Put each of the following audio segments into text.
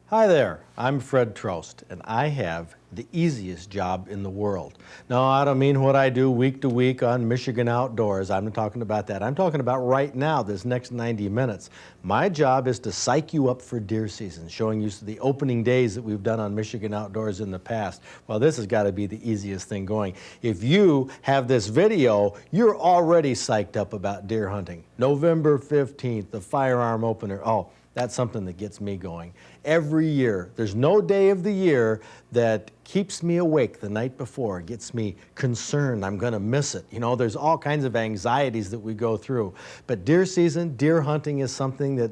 Hi there, I'm Fred Trost, and I have the easiest job in the world. No, I don't mean what I do week to week on Michigan Outdoors. I'm not talking about that. I'm talking about right now, this next 90 minutes. My job is to psych you up for deer season, showing you the opening days that we've done on Michigan Outdoors in the past. Well, this has got to be the easiest thing going. If you have this video, you're already psyched up about deer hunting. November 15th, the firearm opener. Oh, that's something that gets me going. Every year, there's no day of the year that keeps me awake the night before, gets me concerned I'm gonna miss it. You know, there's all kinds of anxieties that we go through. But deer season, deer hunting is something that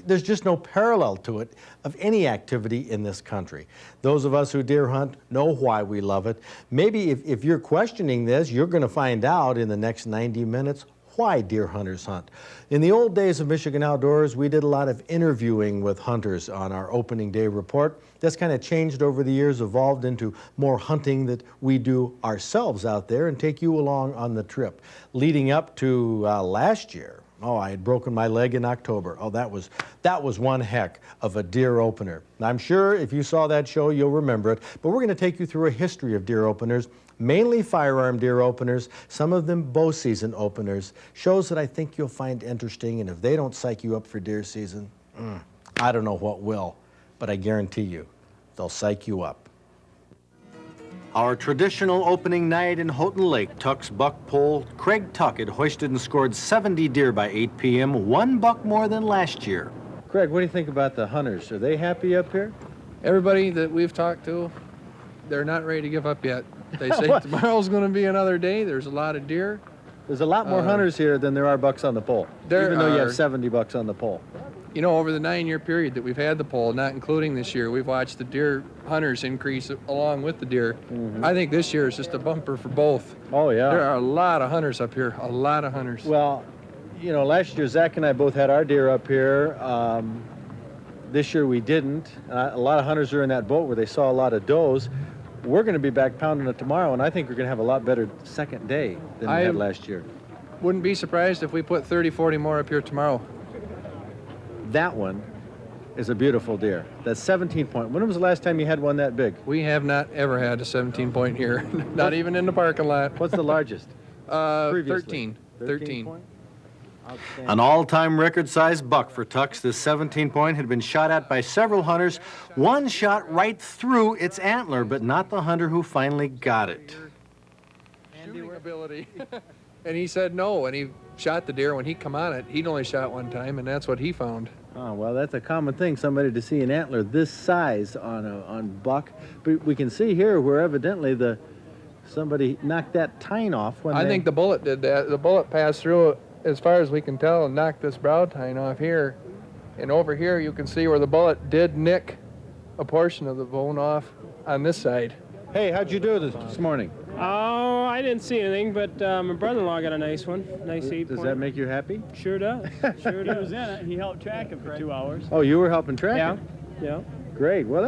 there's just no parallel to it of any activity in this country. Those of us who deer hunt know why we love it. Maybe if you're questioning this, you're gonna find out in the next 90 minutes why deer hunters hunt. In the old days of Michigan Outdoors, we did a lot of interviewing with hunters on our opening day report. That's kind of changed over the years, evolved into more hunting that we do ourselves out there and take you along on the trip. Leading up to last year, I had broken my leg in October. That was one heck of a deer opener. I'm sure if you saw that show, you'll remember it, but we're gonna take you through a history of deer openers, mainly firearm deer openers, some of them bow season openers, shows that I think you'll find interesting, and if they don't psych you up for deer season, I don't know what will, but I guarantee you, they'll psych you up. Our traditional opening night in Houghton Lake, Tuck's buck pole, Craig Tuck had hoisted and scored 70 deer by 8 p.m., one buck more than last year. Craig, what do you think about the hunters? Are they happy up here? Everybody that we've talked to, they're not ready to give up yet. They say tomorrow's going to be another day. There's a lot of deer. There's a lot more hunters here than there are bucks on the pole, even though you have 70 bucks on the pole. You know, over the 9-year period that we've had the pole, not including this year, we've watched the deer hunters increase along with the deer. I think this year is just a bumper for both. Oh, yeah. There are a lot of hunters up here, a lot of hunters. Well, you know, last year Zach and I both had our deer up here. This year we didn't. A lot of hunters are in that boat where they saw a lot of does. We're going to be back pounding it tomorrow, and I think we're going to have a lot better second day than we had last year. Wouldn't be surprised if we put 30, 40 more up here tomorrow. That one is a beautiful deer. That's 17 point. When was the last time you had one that big? We have not ever had a 17 point here, not even in the parking lot. What's the largest? 13. 13 point? An all-time record-sized buck for Tux. This 17 point had been shot at by several hunters. One shot right through its antler, but not the hunter who finally got it. Shooting ability. And he said no, and he shot the deer. When he come on it, he'd only shot one time, and that's what he found. Oh, well, that's a common thing, somebody to see an antler this size on buck. But we can see here where evidently somebody knocked that tine off. I think the bullet did that. The bullet passed through, as far as we can tell, and knocked this brow tine off here. And over here you can see where the bullet did nick a portion of the bone off on this side. Hey, how'd you do this morning? Oh, I didn't see anything, but my brother-in-law got a nice one. Nice 8 point. Does that make you happy? Sure does. Sure does. He was in it. He helped track it for 2 hours. Oh, you were helping track it? Yeah. Great. Well,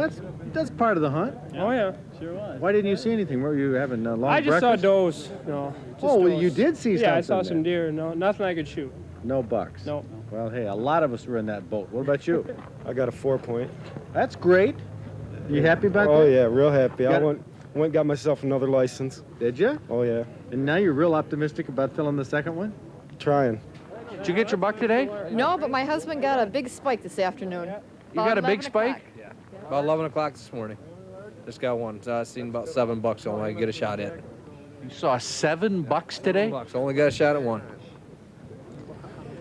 that's part of the hunt. Yeah. Oh, yeah. Sure was. Why didn't you see anything? Were you having a long I just breakfast? saw does. No. Oh, well, does. you did see something. Yeah, I saw some there. deer. No, nothing I could shoot. No bucks. No. Well, hey, a lot of us were in that boat. What about you? I got a 4 point. That's great. You happy about that? Oh yeah, real happy. I went and got myself another license. Did you? Oh yeah. And now you're real optimistic about filling the second one? Trying. Did you get your buck today? No, but my husband got a big spike this afternoon. You About got a big 11 spike? o'clock. Yeah, about 11 o'clock this morning. Just got one. So I seen about 7 bucks only I could get a shot at. You saw 7 bucks today? Bucks, only got a shot at one.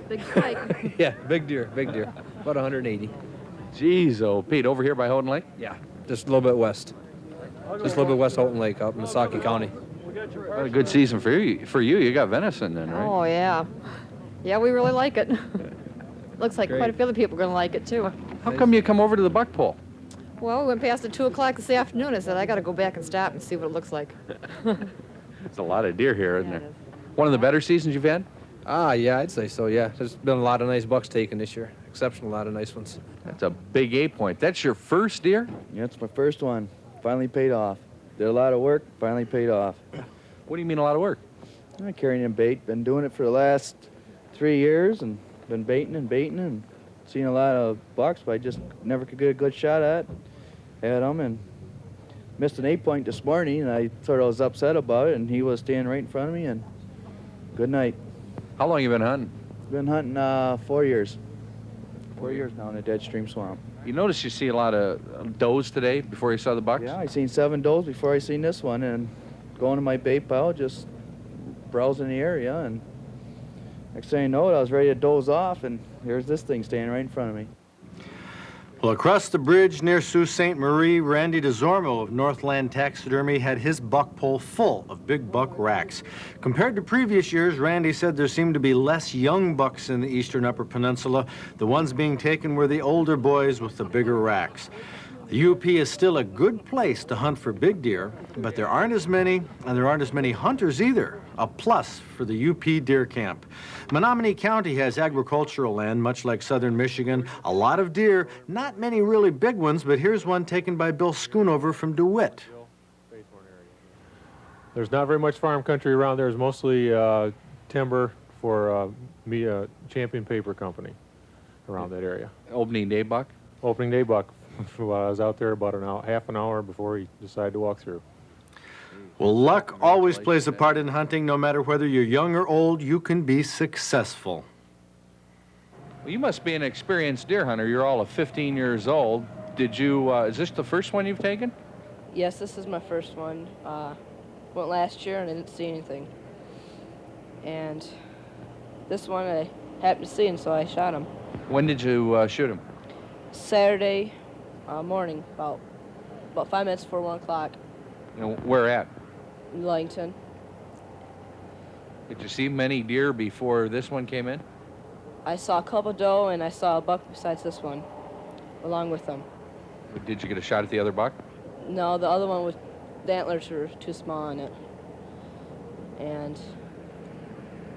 Big spike. Yeah, big deer, about 180. Jeez, oh, Pete, over here by Houghton Lake? Yeah, just a little bit west. Just a little bit west Houghton Lake up in Misaki County. What a good season for you. You got venison then, right? Oh, yeah. Yeah, we really like it. Looks like quite a few other people are going to like it, too. How come you come over to the buck pole? Well, we went past at 2 o'clock this afternoon. I said, I got to go back and stop and see what it looks like. There's a lot of deer here, isn't Yeah, there? it is. One of the better seasons you've had? Yeah, I'd say so, yeah. There's been a lot of nice bucks taken this year. Exceptional lot of nice ones. That's a big 8 point. That's your first deer? Yeah, it's my first one. Finally paid off. Did a lot of work, finally paid off. What do you mean a lot of work? I'm carrying in bait. Been doing it for the last 3 years and been baiting and seen a lot of bucks, but I just never could get a good shot at them, and missed an 8-point this morning, and I sort of was upset about it, and he was standing right in front of me, and good night. How long you been hunting? Been hunting 4 years. 4 years now in a dead stream swamp. You notice you see a lot of does today before you saw the bucks? Yeah, I seen 7 does before I seen this one, and going to my bait pile, just browsing the area, and next thing you know it, I was ready to doze off, and here's this thing standing right in front of me. Well, across the bridge near Sault Ste. Marie, Randy DeZormo of Northland Taxidermy had his buck pole full of big buck racks. Compared to previous years, Randy said there seemed to be less young bucks in the eastern Upper Peninsula. The ones being taken were the older boys with the bigger racks. The UP is still a good place to hunt for big deer, but there aren't as many, and there aren't as many hunters either. A plus for the UP deer camp. Menominee County has agricultural land, much like southern Michigan. A lot of deer, not many really big ones, but here's one taken by Bill Schoonover from DeWitt. There's not very much farm country around there. It's mostly timber for Champion Paper Company around that area. Opening day buck? Opening day buck. I was out there about half an hour before he decided to walk through. Well, luck always plays a part in hunting. No matter whether you're young or old, you can be successful. Well, you must be an experienced deer hunter. You're all of 15 years old. Did you, is this the first one you've taken? Yes, this is my first one. Went last year and I didn't see anything. And this one I happened to see, and so I shot him. When did you shoot him? Saturday morning, about 5 minutes before 1 o'clock, You know, where at? in Ludington. Did you see many deer before this one came in? I saw a couple doe and I saw a buck besides this one, along with them. Did you get a shot at the other buck? No, the other one was, the antlers were too small on it. And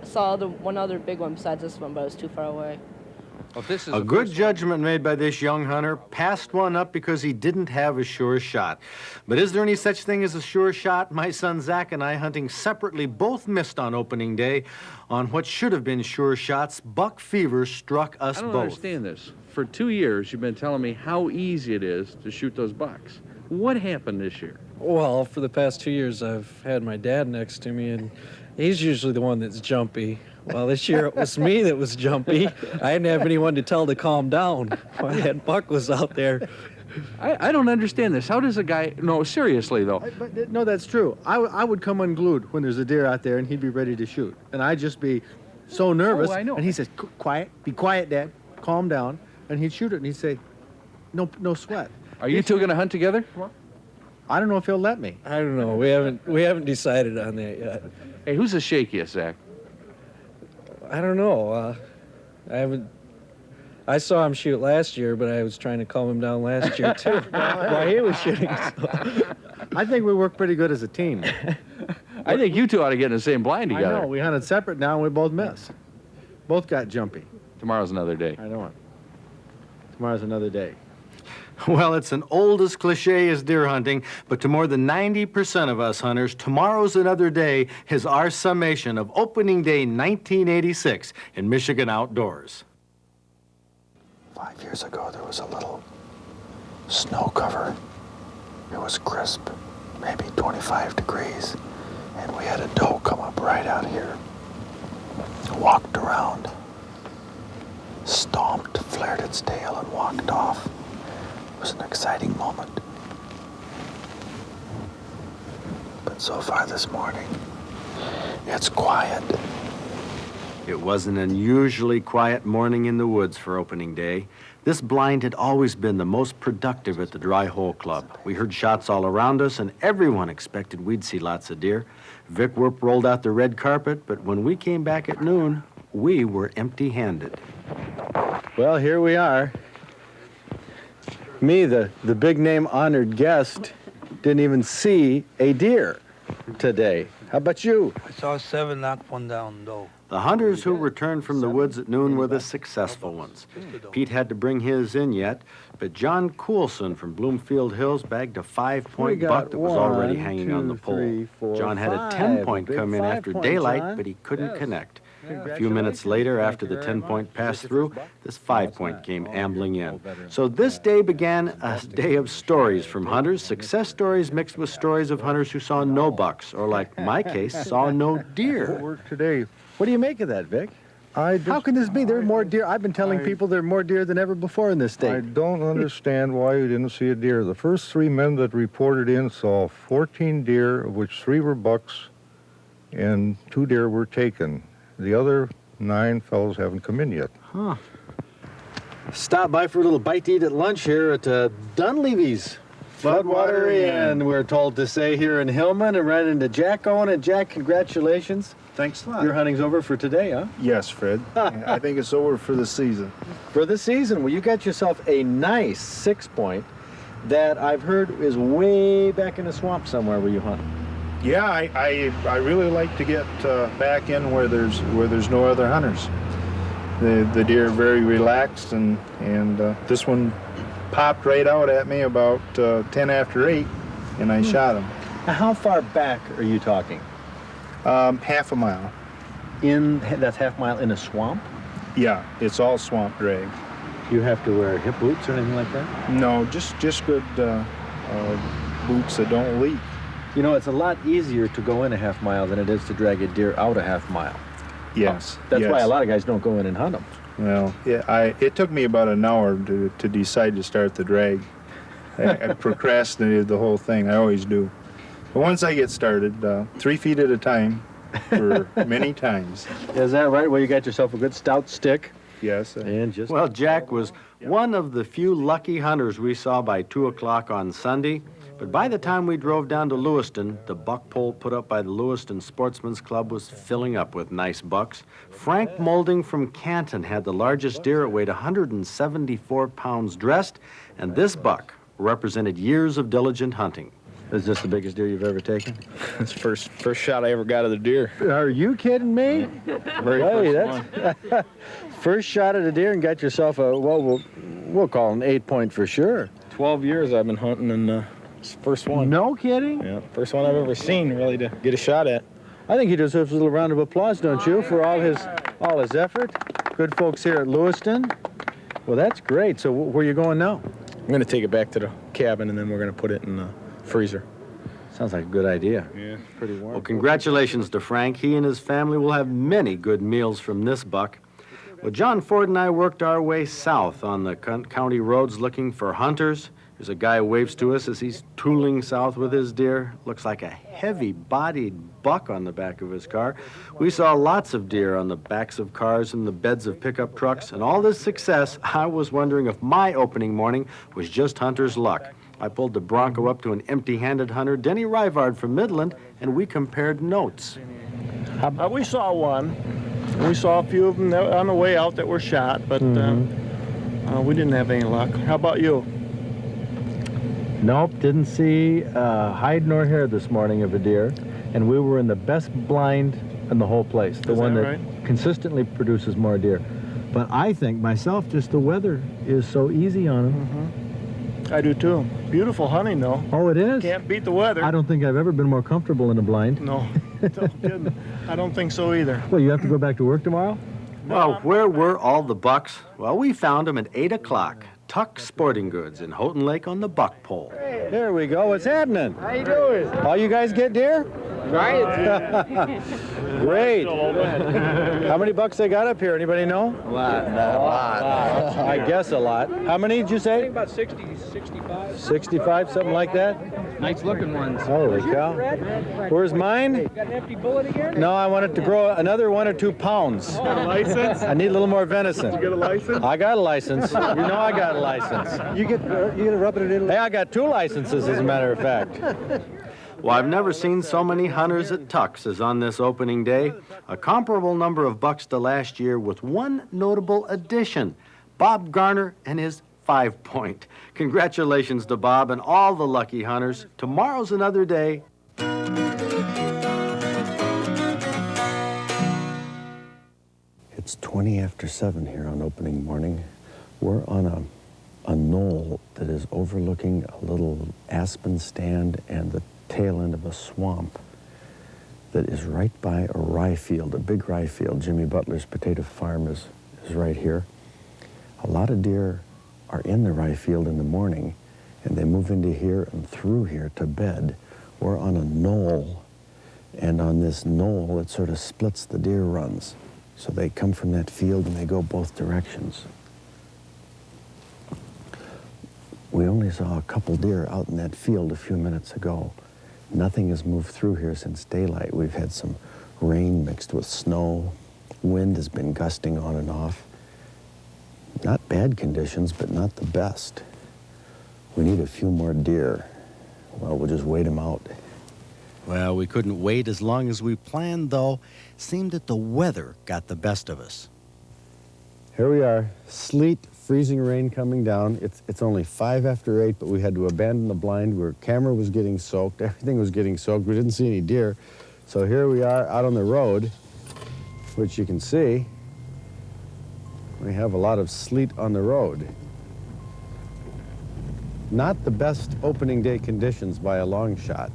I saw one other big one besides this one, but it was too far away. Well, this is A good judgment made by this young hunter. Passed one up because he didn't have a sure shot. But is there any such thing as a sure shot? My son Zach and I, hunting separately, both missed on opening day on what should have been sure shots. Buck fever struck us I don't both. understand this. For 2 years, you've been telling me how easy it is to shoot those bucks. What happened this year? Well, for the past 2 years, I've had my dad next to me, and he's usually the one that's jumpy. Well, this year it was me that was jumpy. I didn't have anyone to tell to calm down while that buck was out there. I don't understand this. How does a guy... No, seriously, though. No, that's true. I would come unglued when there's a deer out there and he'd be ready to shoot. And I'd just be so nervous. Oh, I know. And he says, quiet, be quiet, Dad, calm down. And he'd shoot it and he'd say, no sweat. Are you two going to hunt together? I don't know if he'll let me. I don't know. We haven't decided on that yet. Hey, who's the shakiest, Zach? I don't know. I saw him shoot last year, but I was trying to calm him down last year too while he was shooting. So. I think we work pretty good as a team. I think you two ought to get in the same blind together. I know. We hunted separate now and we both missed. Both got jumpy. Tomorrow's another day. I know it. Tomorrow's another day. Well, it's an old as cliche as deer hunting, but to more than 90% of us hunters, tomorrow's another day is our summation of opening day 1986 in Michigan Outdoors. 5 years ago, there was a little snow cover. It was crisp, maybe 25 degrees, and we had a doe come up right out here, walked around, stomped, flared its tail, and walked off. It was an exciting moment. But so far this morning, it's quiet. It was an unusually quiet morning in the woods for opening day. This blind had always been the most productive at the Dry Hole Club. We heard shots all around us, and everyone expected we'd see lots of deer. Vic Werp rolled out the red carpet, but when we came back at noon, we were empty-handed. Well, here we are. Me, the big-name honored guest, didn't even see a deer today. How about you? I saw 7 knock one down, though. The hunters who returned from the woods at noon were the successful ones. Pete had to bring his in yet, but John Coulson from Bloomfield Hills bagged a 5-point buck that was already hanging on the pole. John had a 10-point come in after daylight, but he couldn't connect. A few minutes later, after the 10-point passed through, this 5-point came ambling in. So this day began a day of stories from hunters, success stories mixed with stories of hunters who saw no bucks, or like my case, saw no deer. Today, What do you make of that, Vic? I just, How can this be? There are more deer. I've been telling people there are more deer than ever before in this I state. don't understand why you didn't see a deer. The first 3 men that reported in saw 14 deer, of which 3 were bucks, and 2 deer were taken. The other 9 fellows haven't come in yet. Huh. Stop by for a little bite to eat at lunch here at Dunleavy's Floodwater Inn, we're told to say here in Hillman, and ran into Jack Owen. And Jack, congratulations. Thanks a lot. Your hunting's over for today, huh? Yes, Fred. I think it's over for the season. For the season. Well, you got yourself a nice 6-point that I've heard is way back in the swamp somewhere where you hunt. Yeah, I really like to get back in where there's no other hunters. The deer are very relaxed, and this one popped right out at me about 10 after 8, and I shot him. Now, how far back are you talking? Half a mile. That's half mile in a swamp? Yeah, it's all swamp drag. You have to wear hip boots or anything like that? No, just good boots that don't leak. You know, it's a lot easier to go in a half mile than it is to drag a deer out a half mile. Yes. That's yes. why a lot of guys don't go in and hunt them. Well, yeah, it took me about an hour to decide to start the drag. I procrastinated the whole thing. I always do. But once I get started, 3 feet at a time for many times. Is that right? Well, you got yourself a good stout stick. Yes. And just... Well, Jack was one of the few lucky hunters we saw by 2 o'clock on Sunday. But by the time we drove down to Lewiston, the buck pole put up by the Lewiston Sportsman's Club was filling up with nice bucks. Frank Moulding from Canton had the largest deer. It weighed 174 pounds dressed, and this buck represented years of diligent hunting. Is this the biggest deer you've ever taken? It's the first shot I ever got of the deer. Are you kidding me? Very first one. First shot at a deer and got yourself a, well, we'll call an 8-point for sure. 12 years I've been hunting, and it's the first one. No kidding? Yeah, first one I've ever seen really to get a shot at. I think he deserves a little round of applause, don't you, for all his effort? Good folks here at Lewiston. Well, that's great. So where are you going now? I'm going to take it back to the cabin, and then we're going to put it in the freezer. Sounds like a good idea. Yeah, pretty warm. Well, congratulations to Frank. He and his family will have many good meals from this buck. Well, John Ford and I worked our way south on the county roads looking for hunters. There's a guy who waves to us as he's tooling south with his deer. Looks like a heavy-bodied buck on the back of his car. We saw lots of deer on the backs of cars and the beds of pickup trucks. And all this success, I was wondering if my opening morning was just hunter's luck. I pulled the Bronco up to an empty-handed hunter, Denny Rivard from Midland, and we compared notes. We saw one. We saw a few of them that on the way out that were shot, but we didn't have any luck. How about you? Nope, didn't see hide nor hair this morning of a deer, and we were in the best blind in the whole place, the one that consistently produces more deer. But I think myself, just the weather is so easy on them. I do too. Beautiful hunting though. Oh, it is? Can't beat the weather. I don't think I've ever been more comfortable in a blind. No, I don't think so either. Well, you have to go back to work tomorrow? Well, where were all the bucks? Well, we found them at 8 o'clock. Tuck Sporting Goods in Houghton Lake on the buck pole. There we go. What's happening? How you doing? All you guys get deer? Trying. Great. How many bucks they got up here? Anybody know? A lot. I guess a lot. How many did you say? I think about 60, 65. 65, something like that? Nice looking ones. Holy cow. Where's mine? Got an empty bullet again? No, I want it to grow another 1 or 2 pounds. Got a license? I need a little more venison. You get a license? I got a license. You know I got a license. You get to rub it in. Hey, I got 2 licenses, as a matter of fact. Well, I've never seen so many hunters at Tuck's as on this opening day. A comparable number of bucks to last year with one notable addition, Bob Garner and his 5-point. Congratulations to Bob and all the lucky hunters. Tomorrow's another day. It's 20 after 7 here on opening morning. We're on a knoll that is overlooking a little aspen stand and the tail end of a swamp. that is right by a rye field, a big rye field. Jimmy Butler's potato farm is right here. A lot of deer are in the rye field in the morning, and they move into here and through here to bed. We're on a knoll, and on this knoll, it sort of splits the deer runs. So they come from that field and they go both directions. We only saw a couple deer out in that field a few minutes ago. Nothing has moved through here since daylight. We've had some rain mixed with snow. Wind has been gusting on and off. Not bad conditions, but not the best. We need a few more deer. Well, we'll just wait them out. Well, we couldn't wait as long as we planned, though. Seemed that the weather got the best of us. Here we are, sleet, freezing rain coming down. It's only 5 after 8, but we had to abandon the blind. Our camera was getting soaked. Everything was getting soaked. We didn't see any deer. So here we are out on the road, which you can see. We have a lot of sleet on the road. Not the best opening day conditions by a long shot,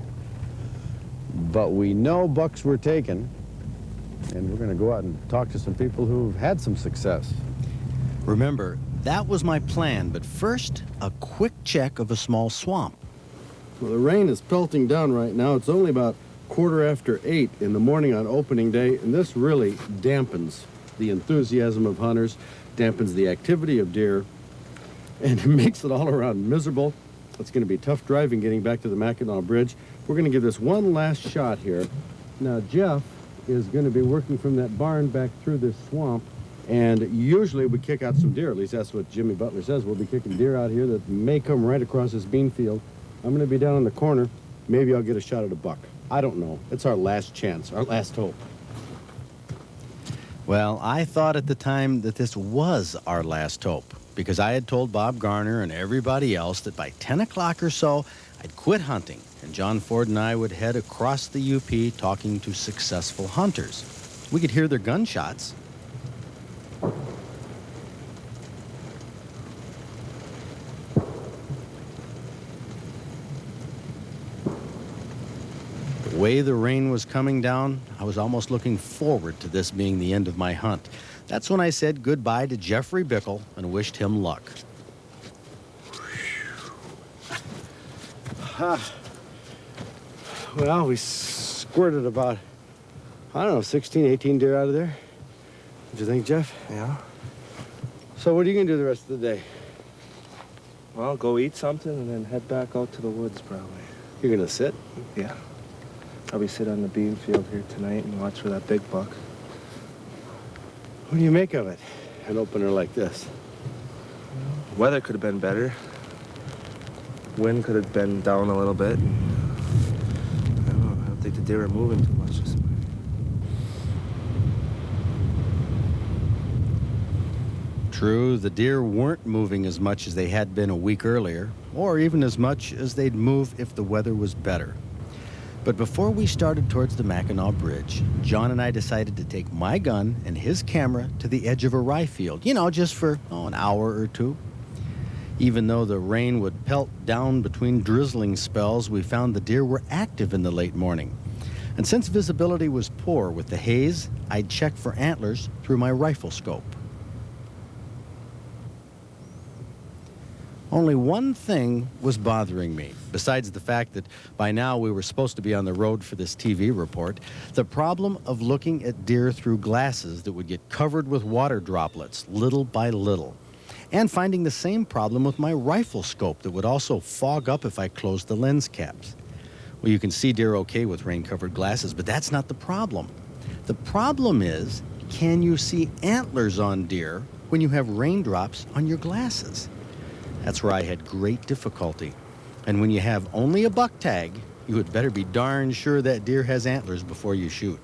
but we know bucks were taken, and we're going to go out and talk to some people who've had some success. Remember, that was my plan, but first, a quick check of a small swamp. Well, the rain is pelting down right now. It's only about 8:15 in the morning on opening day, and this really dampens the enthusiasm of hunters, dampens the activity of deer, and it makes it all around miserable. It's going to be tough driving getting back to the Mackinac Bridge. We're going to give this one last shot here. Now, Jeff is going to be working from that barn back through this swamp, and usually we kick out some deer. At least that's what Jimmy Butler says. We'll be kicking deer out here that may come right across this bean field. I'm going to be down in the corner. Maybe I'll get a shot at a buck. I don't know. It's our last chance, our last hope. Well, I thought at the time that this was our last hope, because I had told Bob Garner and everybody else that by 10 o'clock or so, I'd quit hunting, and John Ford and I would head across the UP talking to successful hunters. We could hear their gunshots. The way the rain was coming down, I was almost looking forward to this being the end of my hunt. That's when I said goodbye to Jeffrey Bickle and wished him luck. Well, we squirted about, 16, 18 deer out of there. What do you think, Jeff? Yeah. So what are you going to do the rest of the day? Well, go eat something and then head back out to the woods, probably. You're going to sit? Yeah. Probably sit on the bean field here tonight and watch for that big buck. What do you make of it, an opener like this? Weather could have been better. Wind could have been down a little bit. I don't think the deer are moving too much this morning. True, the deer weren't moving as much as they had been a week earlier, or even as much as they'd move if the weather was better. But before we started towards the Mackinac Bridge, John and I decided to take my gun and his camera to the edge of a rye field, just for an hour or two. Even though the rain would pelt down between drizzling spells, we found the deer were active in the late morning. And since visibility was poor with the haze, I'd check for antlers through my rifle scope. Only one thing was bothering me, besides the fact that by now we were supposed to be on the road for this TV report, the problem of looking at deer through glasses that would get covered with water droplets little by little, and finding the same problem with my rifle scope that would also fog up if I closed the lens caps. Well, you can see deer okay with rain-covered glasses, but that's not the problem. The problem is, can you see antlers on deer when you have raindrops on your glasses? That's where I had great difficulty. And when you have only a buck tag, you had better be darn sure that deer has antlers before you shoot.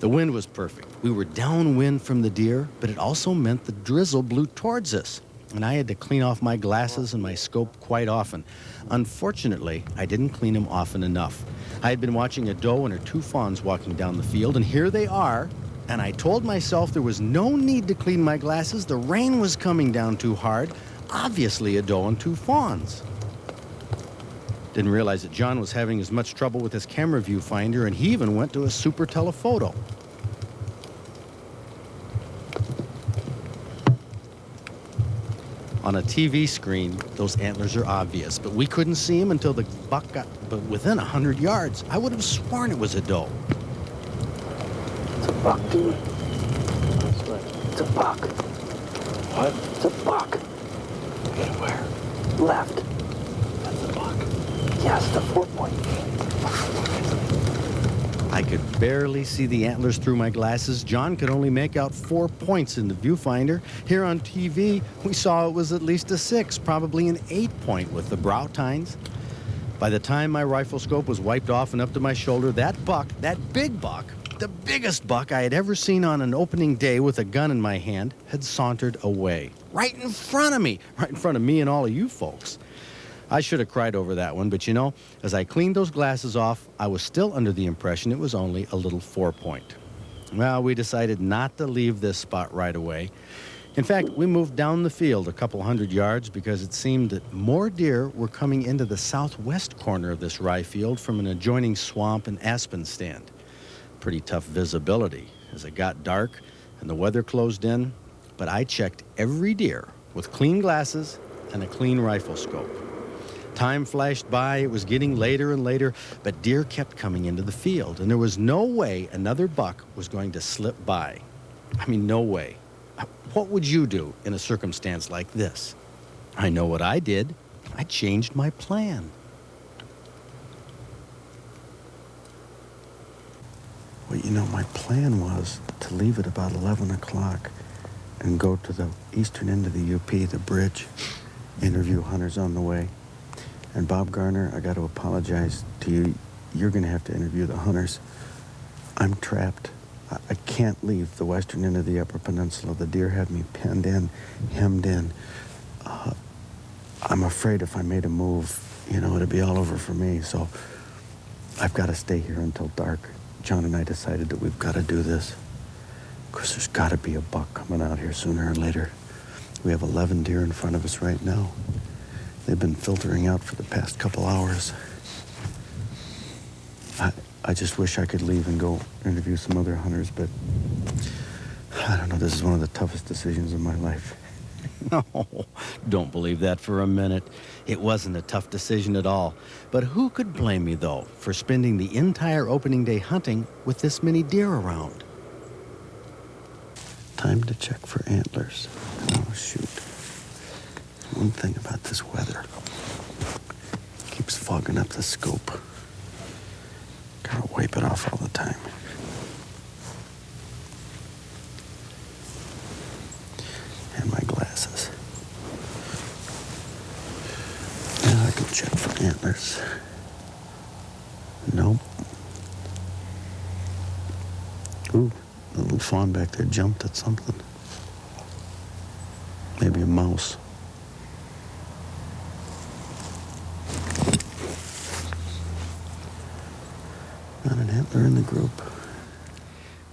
The wind was perfect. We were downwind from the deer, but it also meant the drizzle blew towards us, and I had to clean off my glasses and my scope quite often. Unfortunately, I didn't clean them often enough. I had been watching a doe and her 2 fawns walking down the field, and here they are, and I told myself there was no need to clean my glasses. The rain was coming down too hard. Obviously a doe and 2 fawns. Didn't realize that John was having as much trouble with his camera viewfinder, and he even went to a super telephoto. On a TV screen, those antlers are obvious, but we couldn't see them until the buck got within 100 yards. I would have sworn it was a doe. It's a buck, dude. It's a buck. What? It's a buck. Okay, where? Left. That's the buck. Yes, the 4-point. I could barely see the antlers through my glasses. John could only make out 4 points in the viewfinder. Here on TV, we saw it was at least a 6, probably an 8-point with the brow tines. By the time my rifle scope was wiped off and up to my shoulder, that buck, that big buck, the biggest buck I had ever seen on an opening day with a gun in my hand, had sauntered away. Right in front of me and all of you folks. I should have cried over that one, but you know, as I cleaned those glasses off, I was still under the impression it was only a little 4-point. Well, we decided not to leave this spot right away. In fact, we moved down the field a couple 100 yards because it seemed that more deer were coming into the southwest corner of this rye field from an adjoining swamp and aspen stand. Pretty tough visibility as it got dark and the weather closed in, but I checked every deer with clean glasses and a clean rifle scope. Time flashed by, it was getting later and later, but deer kept coming into the field, and there was no way another buck was going to slip by. I mean, no way. What would you do in a circumstance like this? I know what I did. I changed my plan. Well, you know, my plan was to leave at about 11 o'clock and go to the eastern end of the UP, the bridge, interview hunters on the way. And Bob Garner, I got to apologize to you. You're going to have to interview the hunters. I'm trapped. I can't leave the western end of the Upper Peninsula. The deer have me penned in, hemmed in. I'm afraid if I made a move, you know, it'd be all over for me. So I've got to stay here until dark. John and I decided that we've got to do this. Of course, there's got to be a buck coming out here sooner or later. We have 11 deer in front of us right now. They've been filtering out for the past couple hours. I just wish I could leave and go interview some other hunters, but I don't know, this is one of the toughest decisions of my life. No, don't believe that for a minute. It wasn't a tough decision at all. But who could blame me, though, for spending the entire opening day hunting with this many deer around? Time to check for antlers. Oh, shoot. One thing about this weather. It keeps fogging up the scope. Gotta wipe it off all the time. And my glasses. Now I can check for antlers. Nope. Ooh, the little fawn back there jumped at something. Maybe a mouse. Not an antler in the group.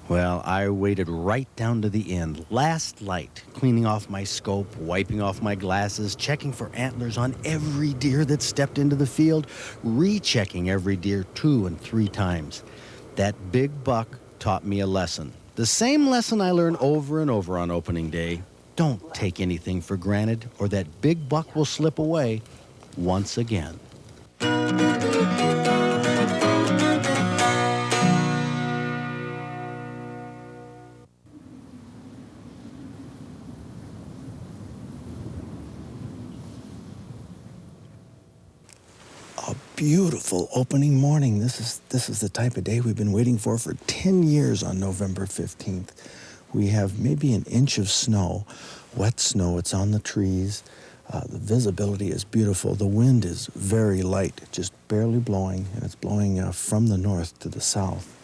Well, I waited right down to the end, last light, cleaning off my scope, wiping off my glasses, checking for antlers on every deer that stepped into the field, rechecking every deer 2 and 3 times. That big buck taught me a lesson. The same lesson I learned over and over on opening day. Don't take anything for granted, or that big buck will slip away once again. Beautiful opening morning. This is the type of day we've been waiting for 10 years on November 15th. We have maybe an inch of snow, wet snow. It's on the trees. The visibility is beautiful. The wind is very light, just barely blowing, and it's blowing from the north to the south.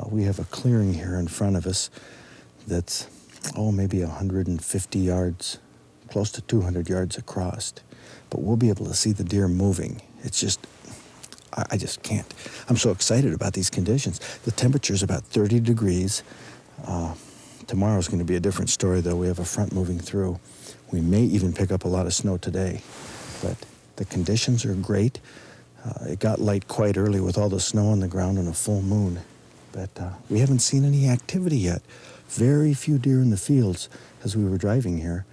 We have a clearing here in front of us that's, maybe 150 yards, close to 200 yards across. But we'll be able to see the deer moving. It's just, I just can't. I'm so excited about these conditions. The temperature is about 30 degrees. Tomorrow's going to be a different story, though. We have a front moving through. We may even pick up a lot of snow today. But the conditions are great. It got light quite early with all the snow on the ground and a full moon. But we haven't seen any activity yet. Very few deer in the fields as we were driving here.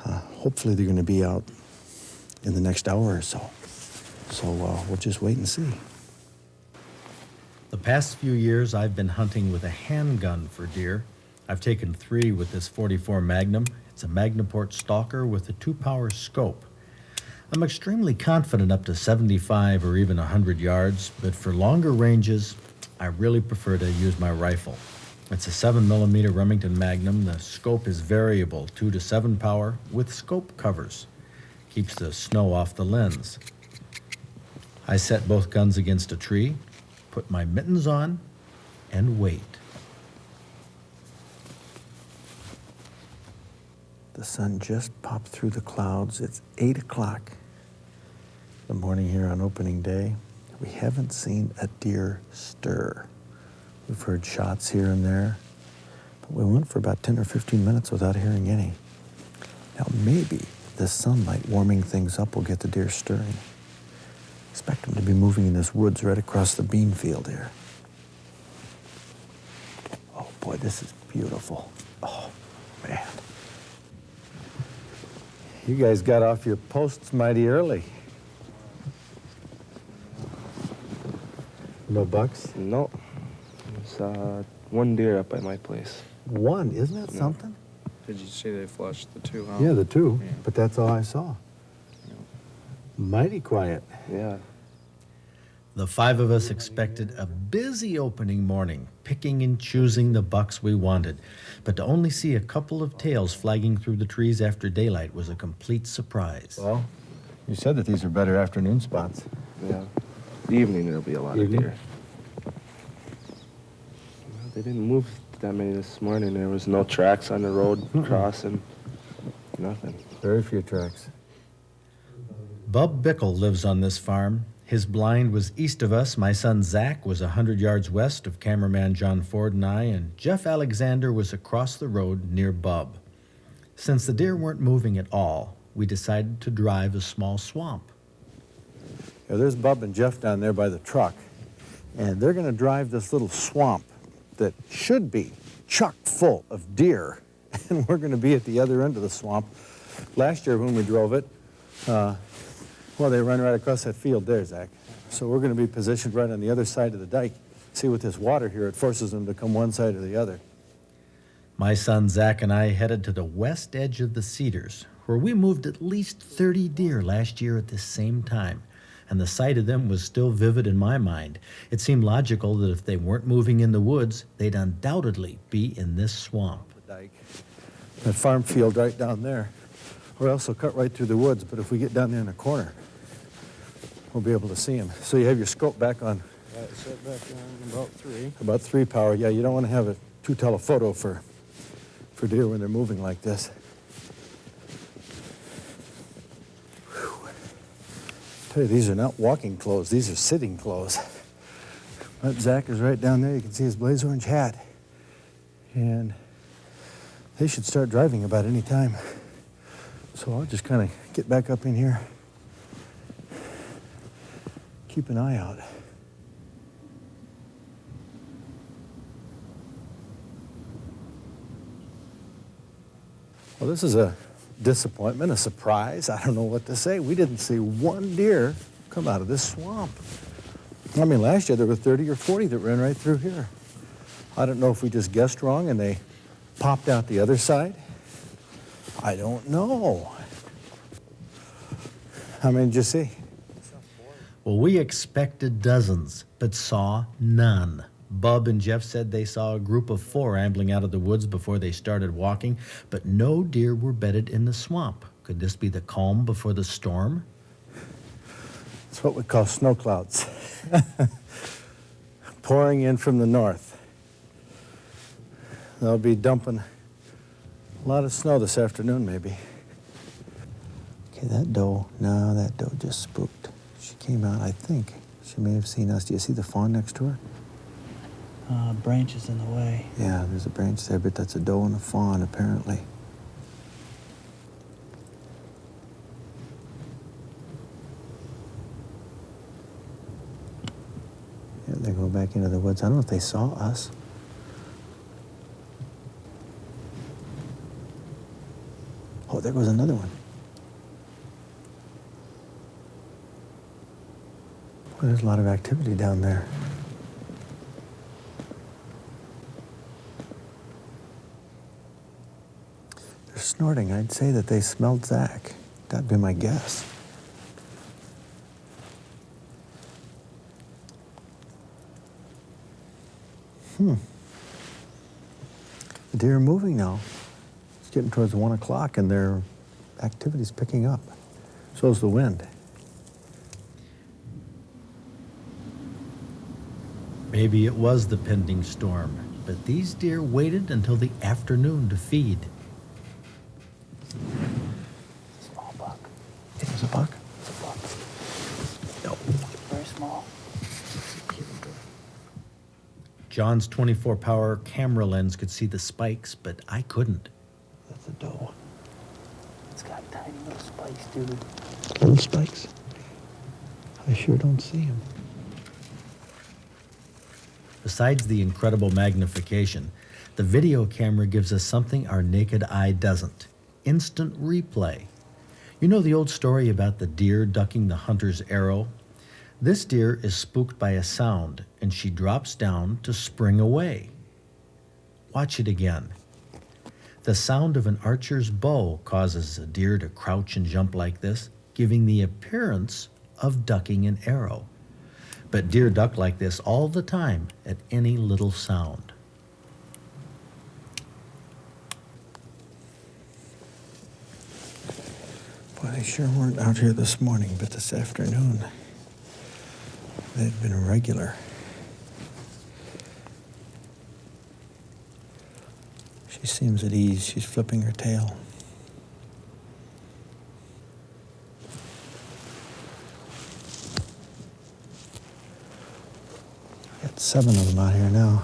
Hopefully they're going to be out in the next hour or so. So we'll just wait and see. The past few years, I've been hunting with a handgun for deer. I've taken 3 with this .44 Magnum. It's a Magnaport Stalker with a 2-power scope. I'm extremely confident up to 75 or even 100 yards, but for longer ranges, I really prefer to use my rifle. It's a 7mm Remington Magnum. The scope is variable, 2 to 7 power, with scope covers. Keeps the snow off the lens. I set both guns against a tree, put my mittens on, and wait. The sun just popped through the clouds. It's 8 o'clock in the morning here on opening day. We haven't seen a deer stir. We've heard shots here and there, but we went for about 10 or 15 minutes without hearing any. Now maybe this sunlight warming things up will get the deer stirring. Expect them to be moving in this woods right across the bean field here. Oh boy, this is beautiful. Oh man. You guys got off your posts mighty early. No bucks? No. There's one deer up by my place. One, isn't that something? Did you see they flushed the 2 out? Yeah, the 2, but that's all I saw. Mighty quiet. Yeah. The 5 of us expected a busy opening morning, picking and choosing the bucks we wanted. But to only see a couple of tails flagging through the trees after daylight was a complete surprise. Well, you said that these are better afternoon spots. Yeah. Evening there'll be a lot of deer. Well, they didn't move that many this morning. There was no tracks on the road crossing. Nothing. Very few tracks. Bub Bickle lives on this farm. His blind was east of us. My son Zach was 100 yards west of cameraman John Ford and I, and Jeff Alexander was across the road near Bub. Since the deer weren't moving at all, we decided to drive a small swamp. Yeah, there's Bub and Jeff down there by the truck, and they're going to drive this little swamp that should be chock full of deer, and we're going to be at the other end of the swamp. Last year when we drove it, well, they run right across that field there, Zach. So we're going to be positioned right on the other side of the dike. See, with this water here, it forces them to come one side or the other. My son Zach and I headed to the west edge of the Cedars, where we moved at least 30 deer last year at the same time, and the sight of them was still vivid in my mind. It seemed logical that if they weren't moving in the woods, they'd undoubtedly be in this swamp. The dike. That farm field right down there. Or else they'll cut right through the woods, but if we get down there in the corner, we'll be able to see them. So you have your scope back on. Set back on about 3. About 3 power. Yeah, you don't want to have a 2 telephoto for deer when they're moving like this. Whew. I tell you, these are not walking clothes. These are sitting clothes. But Zach is right down there. You can see his blaze orange hat. And they should start driving about any time. So I'll just kind of get back up in here. Keep an eye out. Well, this is a disappointment, a surprise. I don't know what to say. We didn't see one deer come out of this swamp. I mean, last year there were 30 or 40 that ran right through here. I don't know if we just guessed wrong and they popped out the other side. I don't know. How many did you see? Well, we expected dozens, but saw none. Bub and Jeff said they saw a group of 4 ambling out of the woods before they started walking, but no deer were bedded in the swamp. Could this be the calm before the storm? It's what we call snow clouds. Pouring in from the north. They'll be dumping a lot of snow this afternoon, maybe. Okay, that doe just spooked. She came out, I think. She may have seen us. Do you see the fawn next to her? Branches in the way. Yeah, there's a branch there, but that's a doe and a fawn, apparently. They go back into the woods. I don't know if they saw us. Oh, there goes another one. Boy, there's a lot of activity down there. They're snorting. I'd say that they smelled Zach. That'd be my guess. The deer are moving now. It's getting towards 1 o'clock and their activity's picking up. So's the wind. Maybe it was the pending storm, but these deer waited until the afternoon to feed. Small buck. It was a buck? It's a buck. No. Very small. John's 24-power camera lens could see the spikes, but I couldn't. That's a doe. It's got tiny little spikes, dude. Little spikes? I sure don't see them. Besides the incredible magnification, the video camera gives us something our naked eye doesn't: instant replay. You know the old story about the deer ducking the hunter's arrow? This deer is spooked by a sound, and she drops down to spring away. Watch it again. The sound of an archer's bow causes a deer to crouch and jump like this, giving the appearance of ducking an arrow. But deer duck like this all the time at any little sound. Boy, they sure weren't out here this morning, but this afternoon, they've been regular. She seems at ease. She's flipping her tail. Got 7 of them out here now.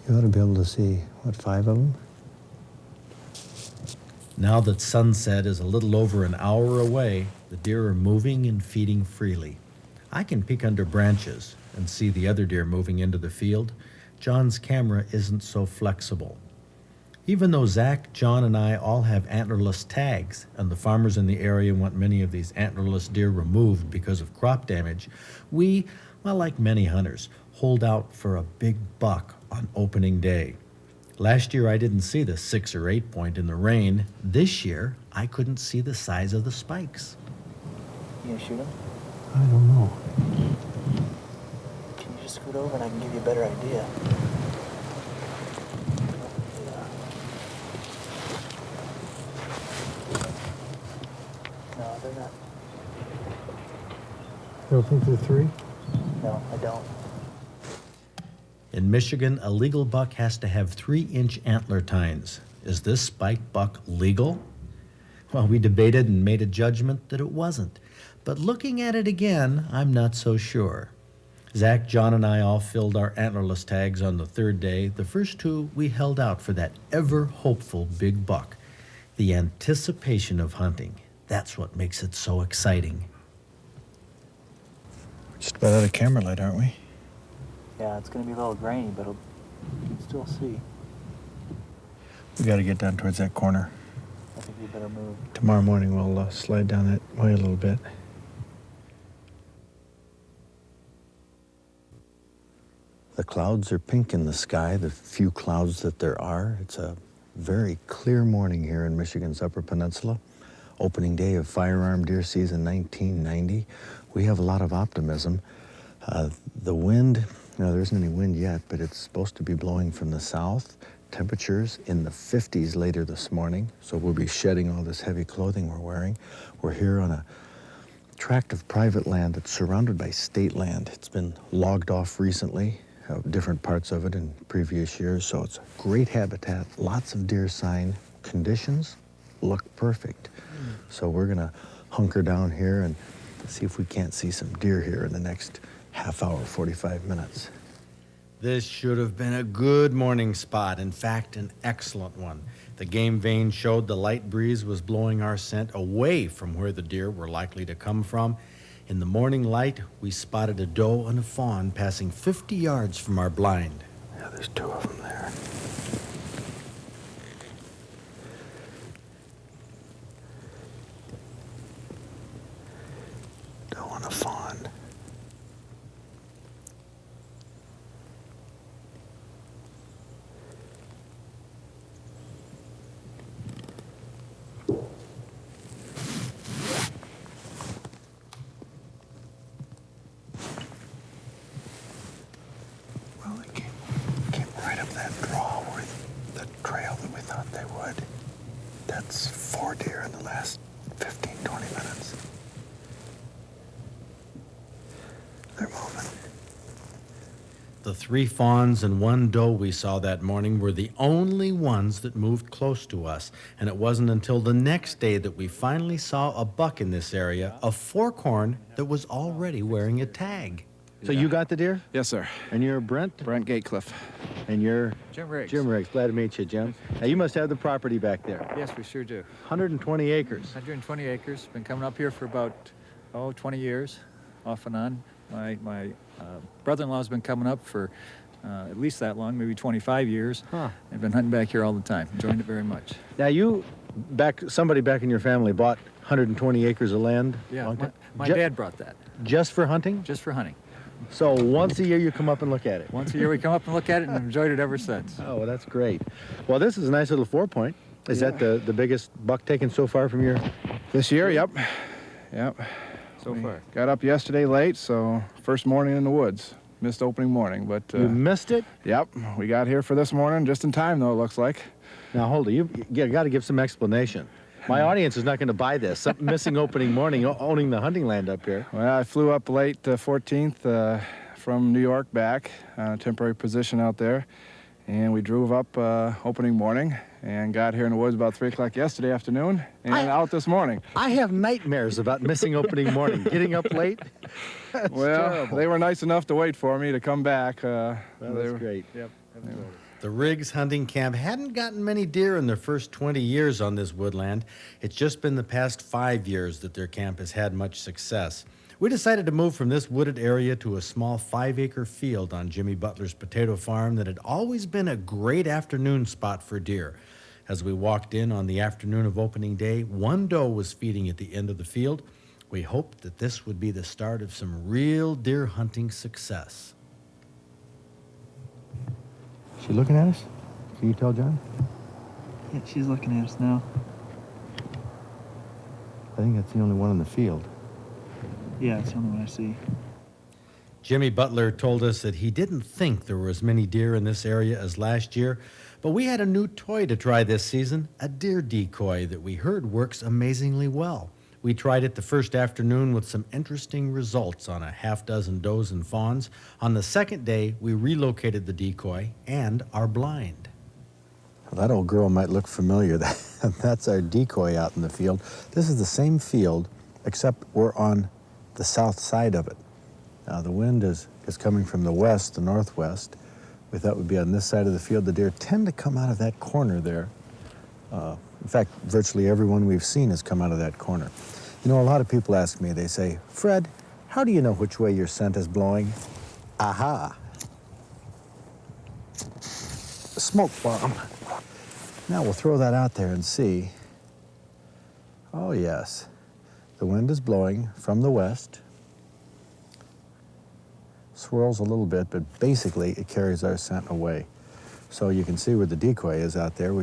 You ought to be able to see, what, 5 of them? Now that sunset is a little over an hour away, the deer are moving and feeding freely. I can peek under branches and see the other deer moving into the field. John's camera isn't so flexible. Even though Zach, John, and I all have antlerless tags, and the farmers in the area want many of these antlerless deer removed because of crop damage, we, well, like many hunters, hold out for a big buck on opening day. Last year, I didn't see the 6 or 8 point in the rain. This year, I couldn't see the size of the spikes. You gonna shoot him? I don't know. Can you just scoot over and I can give you a better idea? No, they're not. You don't think they're 3? No, I don't. In Michigan, a legal buck has to have 3-inch antler tines. Is this spike buck legal? Well, we debated and made a judgment that it wasn't. But looking at it again, I'm not so sure. Zach, John, and I all filled our antlerless tags on the 3rd day. The first 2, we held out for that ever-hopeful big buck. The anticipation of hunting. That's what makes it so exciting. We're just about out of camera light, aren't we? Yeah, it's gonna be a little grainy, but you can still see. We got to get down towards that corner. I think we better move. Tomorrow morning we'll slide down that way a little bit. The clouds are pink in the sky, the few clouds that there are. It's a very clear morning here in Michigan's Upper Peninsula. Opening day of firearm deer season 1990. We have a lot of optimism. The wind, there isn't any wind yet, but it's supposed to be blowing from the south. Temperatures in the 50s later this morning, so we'll be shedding all this heavy clothing we're wearing. We're here on a tract of private land that's surrounded by state land. It's been logged off recently, different parts of it in previous years, so it's great habitat, lots of deer sign. Conditions look perfect. So we're gonna hunker down here and see if we can't see some deer here in the next half hour, 45 minutes. This should have been a good morning spot, in fact, an excellent one. The game vane showed the light breeze was blowing our scent away from where the deer were likely to come from. In the morning light, we spotted a doe and a fawn passing 50 yards from our blind. Yeah, there's two of them there. Doe and a fawn. Well, they came right up that draw where the trail that we thought they would. That's 4 deer in the last 15, 20 minutes. They're moving. The 3 fawns and 1 doe we saw that morning were the only ones that moved close to us, and it wasn't until the next day that we finally saw a buck in this area, a forkhorn that was already wearing a tag. So you got the deer? Yes, sir. And you're Brent? Brent Gatecliff. And you're? Jim Riggs. Jim Riggs. Glad to meet you, Jim. Now, you must have the property back there. Yes, we sure do. 120 acres. 120 acres. Been coming up here for about, 20 years, off and on. My brother-in-law's been coming up for at least that long, maybe 25 years. Huh. I've been hunting back here all the time. Enjoying it very much. Now, somebody back in your family bought 120 acres of land? Yeah, my dad brought that. Just for hunting? Just for hunting. So once a year you come up and look at it? Once a year we come up and look at it and enjoyed it ever since. Oh, well, that's great. Well, this is a nice little 4-point. Is that the biggest buck taken so far from your... This year, yep. Yep. So far. Got up yesterday late, so first morning in the woods. Missed opening morning, but... You missed it? Yep. We got here for this morning, just in time, though, it looks like. Now, hold it. You got to give some explanation. My audience is not going to buy this. Some missing opening morning, owning the hunting land up here. Well, I flew up late 14th from New York back on a temporary position out there, and we drove up opening morning and got here in the woods about 3 o'clock yesterday afternoon and out this morning. I have nightmares about missing opening morning, getting up late. That's terrible. They were nice enough to wait for me to come back. That's great. Yep. The Riggs hunting camp hadn't gotten many deer in their first 20 years on this woodland. It's just been the past 5 years that their camp has had much success. We decided to move from this wooded area to a small 5-acre field on Jimmy Butler's potato farm that had always been a great afternoon spot for deer. As we walked in on the afternoon of opening day, 1 doe was feeding at the end of the field. We hoped that this would be the start of some real deer hunting success. She looking at us? Can you tell, John? Yeah, she's looking at us now. I think that's the only one in the field. Yeah, it's the only one I see. Jimmy Butler told us that he didn't think there were as many deer in this area as last year, but we had a new toy to try this season, a deer decoy that we heard works amazingly well. We tried it the first afternoon with some interesting results on a half-dozen does and fawns. On the second day, we relocated the decoy and our blind. Well, that old girl might look familiar. That's our decoy out in the field. This is the same field, except we're on the south side of it. Now, the wind is coming from the west, the northwest. We thought we'd be on this side of the field. The deer tend to come out of that corner there. In fact, virtually everyone we've seen has come out of that corner. You know, a lot of people ask me, they say, Fred, how do you know which way your scent is blowing? Aha. A smoke bomb. Now we'll throw that out there and see. Oh, yes. The wind is blowing from the west. Swirls a little bit, but basically it carries our scent away. So you can see where the decoy is out there.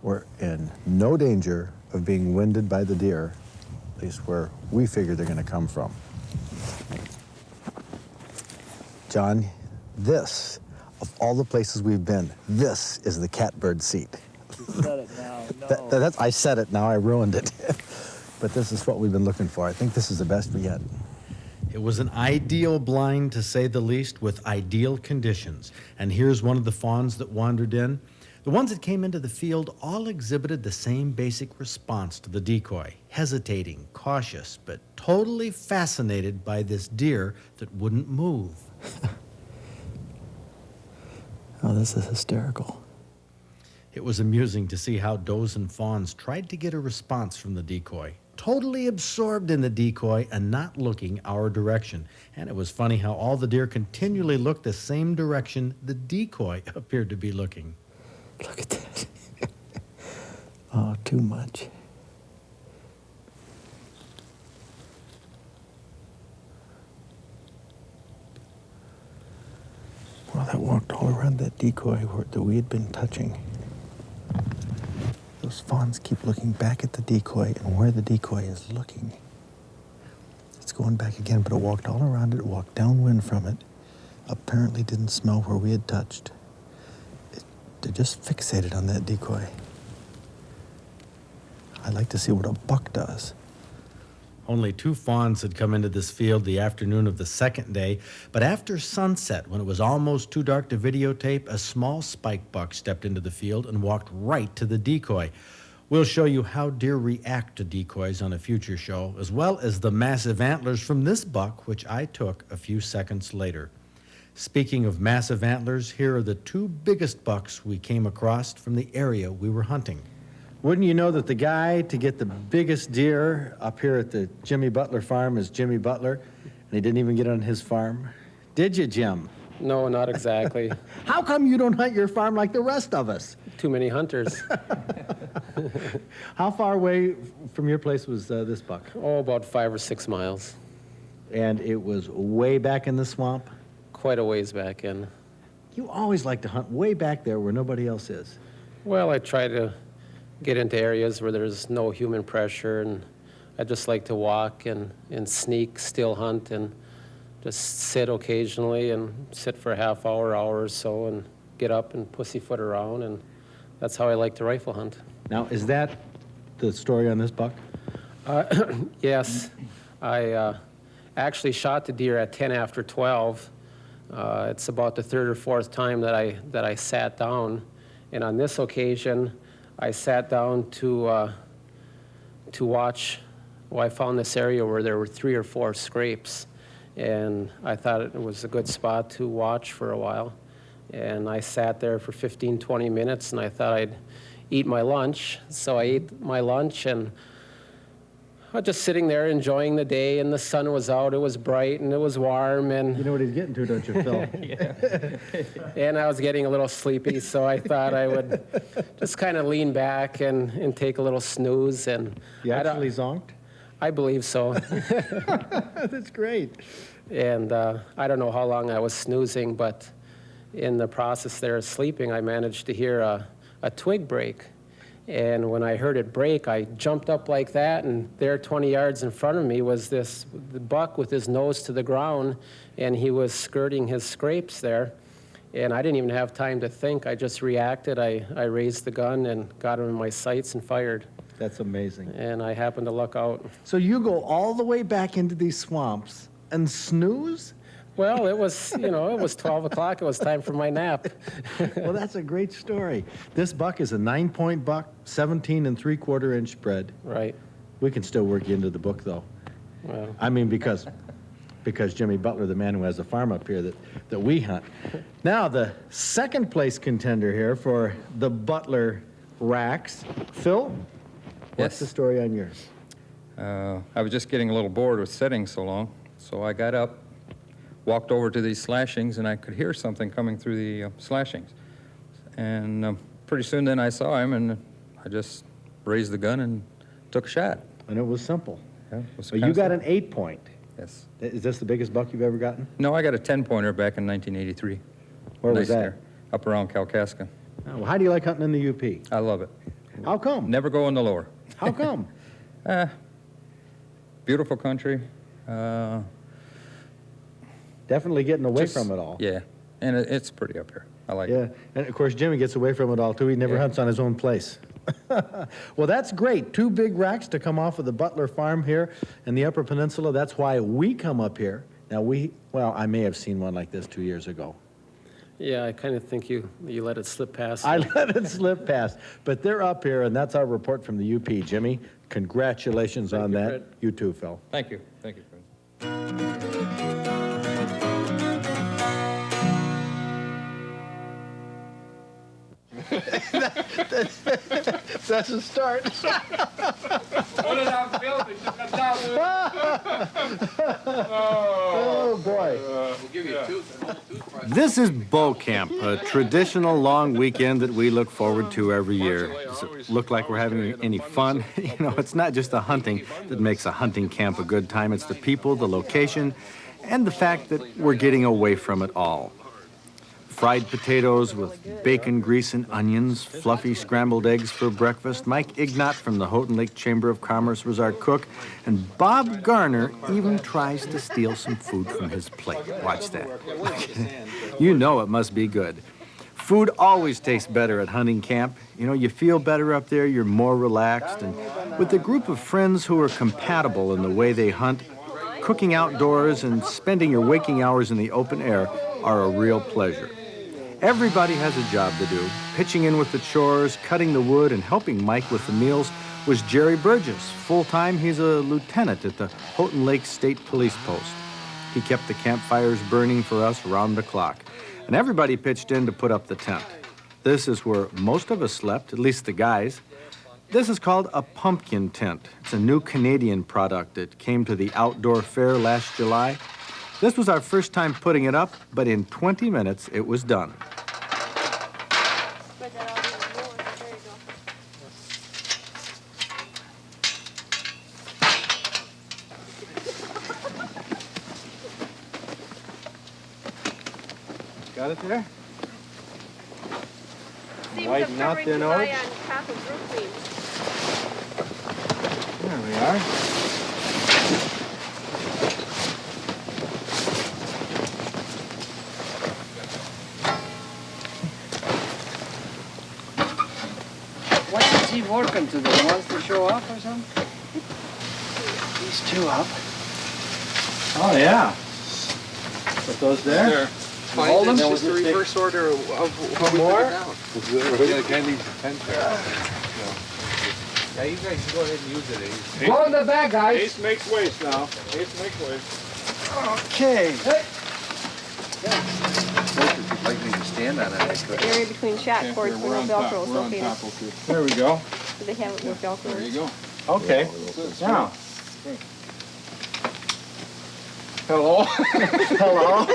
We're in no danger of being winded by the deer, at least where we figure they're going to come from. John, this, of all the places we've been, this is the catbird seat. You said it now. No. I said it now, I ruined it. But this is what we've been looking for. I think this is the best we yet. It was an ideal blind, to say the least, with ideal conditions. And here's one of the fawns that wandered in. The ones that came into the field all exhibited the same basic response to the decoy, hesitating, cautious, but totally fascinated by this deer that wouldn't move. Oh, this is hysterical. It was amusing to see how does and fawns tried to get a response from the decoy, totally absorbed in the decoy and not looking our direction. And it was funny how all the deer continually looked the same direction the decoy appeared to be looking. Look at that. Oh, too much. Well, that walked all around that decoy that we had been touching. Those fawns keep looking back at the decoy and where the decoy is looking. It's going back again, but it walked all around it, walked downwind from it. Apparently didn't smell where we had touched. They're just fixated on that decoy. I'd like to see what a buck does. Only 2 fawns had come into this field the afternoon of the second day, but after sunset, when it was almost too dark to videotape, a small spike buck stepped into the field and walked right to the decoy. We'll show you how deer react to decoys on a future show, as well as the massive antlers from this buck, which I took a few seconds later. Speaking of massive antlers, here are the 2 biggest bucks we came across from the area we were hunting. Wouldn't you know that the guy to get the biggest deer up here at the Jimmy Butler farm is Jimmy Butler, and he didn't even get on his farm? Did you, Jim? No, not exactly. How come you don't hunt your farm like the rest of us? Too many hunters. How far away from your place was this buck? Oh, about 5 or 6 miles. And it was way back in the swamp? Quite a ways back in. You always like to hunt way back there where nobody else is. Well, I try to get into areas where there's no human pressure, and I just like to walk and sneak, still hunt, and just sit occasionally and sit for a half hour or so and get up and pussyfoot around, and that's how I like to rifle hunt. Now, is that the story on this buck? Yes. I actually shot the deer at 10 after 12. It's about the 3rd or 4th time that I sat down, and on this occasion, I sat down to watch. Well, I found this area where there were 3 or 4 scrapes, and I thought it was a good spot to watch for a while. And I sat there for 15, 20 minutes, and I thought I'd eat my lunch. So I ate my lunch, and I was just sitting there enjoying the day, and the sun was out. It was bright, and it was warm, and you know what he's getting to, don't you, Phil? and I was getting a little sleepy, so I thought I would just kind of lean back and take a little snooze. And you actually zonked? I believe so. That's great. And I don't know how long I was snoozing, but in the process there of sleeping, I managed to hear a twig break. And when I heard it break, I jumped up like that, and there 20 yards in front of me was the buck with his nose to the ground, and he was skirting his scrapes there. And I didn't even have time to think. I just reacted. I raised the gun and got him in my sights and fired. That's amazing. And I happened to luck out. So you go all the way back into these swamps and snooze? Well, it was, it was 12 o'clock. It was time for my nap. Well, that's a great story. This buck is a 9-point buck, 17 3/4 inch spread. Right. We can still work you into the book, though. Well. I mean, because Jimmy Butler, the man who has a farm up here that we hunt. Now, the second place contender here for the Butler racks. Phil, what's the story on yours? I was just getting a little bored with sitting so long, so I got up, walked over to these slashings, and I could hear something coming through the slashings. And pretty soon then I saw him, and I just raised the gun and took a shot. And it was simple. Yeah, it was So you got an 8-point. Yes. Is this the biggest buck you've ever gotten? No, I got a 10-pointer back in 1983. Where Nice was that? deer. Up around Kalkaska. Oh, well, how do you like hunting in the UP? I love it. How come? Never go in the lower. How come? Beautiful country. Definitely getting away from it all. Yeah, and it's pretty up here. I like it. Yeah, and of course Jimmy gets away from it all too. He never hunts on his own place. Well, that's great. 2 big racks to come off of the Butler farm here in the Upper Peninsula. That's why we come up here. Now I may have seen one like this 2 years ago. Yeah, I kind of think you let it slip past. I let it slip past. But they're up here, and that's our report from the UP. Jimmy, congratulations on that. Fred. You too, Phil. Thank you. Thank you, Fred. That's a start. Put it on film and took it down. Oh, boy. We'll give you a toothbrush. This is bow camp, a traditional long weekend that we look forward to every year. Does it look like we're having any fun? You know, it's not just the hunting that makes a hunting camp a good time. It's the people, the location, and the fact that we're getting away from it all. Fried potatoes with bacon, grease, and onions, fluffy scrambled eggs for breakfast. Mike Ignat from the Houghton Lake Chamber of Commerce was our cook, and Bob Garner even tries to steal some food from his plate. Watch that. You know it must be good. Food always tastes better at hunting camp. You know, you feel better up there, you're more relaxed, and with a group of friends who are compatible in the way they hunt, cooking outdoors and spending your waking hours in the open air are a real pleasure. Everybody has a job to do. Pitching in with the chores, cutting the wood, and helping Mike with the meals was Jerry Burgess. Full-time, he's a lieutenant at the Houghton Lake State Police Post. He kept the campfires burning for us around the clock. And everybody pitched in to put up the tent. This is where most of us slept, at least the guys. This is called a pumpkin tent. It's a new Canadian product that came to the outdoor fair last July. This was our first time putting it up, but in 20 minutes it was done. Got it there? White nut in oats. There we are. What is he working today? Wants to show up or something? These two up. Oh, yeah. Put those there. Hold them. Just the reverse order of what we more? put it down. Yeah, the guy needs a tent there. Yeah, you guys can go ahead and use it. Go in the back, guys. Ace makes waste now. Ace makes waste. Okay. Hey. If you'd like me to stand on it, I could. Area between shot cords and no Velcro is located. There we go. Do they have it with Velcro? There you go. Okay. Now. Hello. Hello.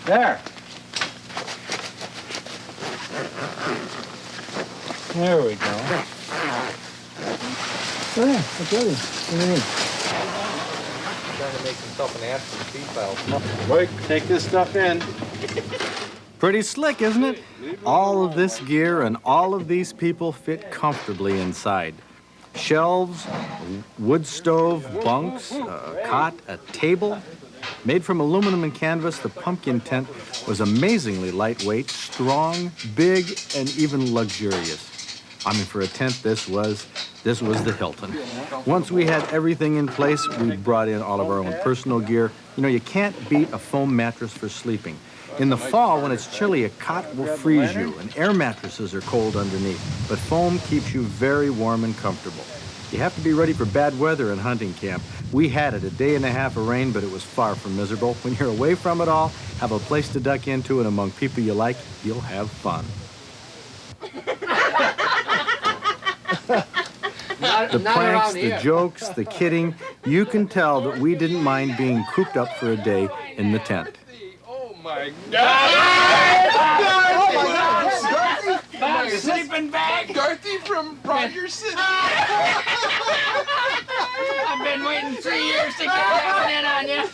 There. There we go. There, it's ready. What do you mean? Trying to make himself an ad for the feed file. Wait, take this stuff in. Pretty slick, isn't it? All of this gear and all of these people fit comfortably inside. Shelves, a wood stove, bunks, a cot, a table. Made from aluminum and canvas, the pumpkin tent was amazingly lightweight, strong, big, and even luxurious. I mean, for a tent, this was the Hilton. Once we had everything in place, we brought in all of our own personal gear. You know, you can't beat a foam mattress for sleeping. In the fall, when it's chilly, a cot will freeze you, and air mattresses are cold underneath. But foam keeps you very warm and comfortable. You have to be ready for bad weather in hunting camp. We had it, a day and a half of rain, but it was far from miserable. When you're away from it all, have a place to duck into, and among people you like, you'll have fun. The pranks, the jokes, the kidding, you can tell that we didn't mind being cooped up for a day in the tent. Oh my My sleeping bag. Dorothy from Rogers City. I've been waiting 3 years to get that on you.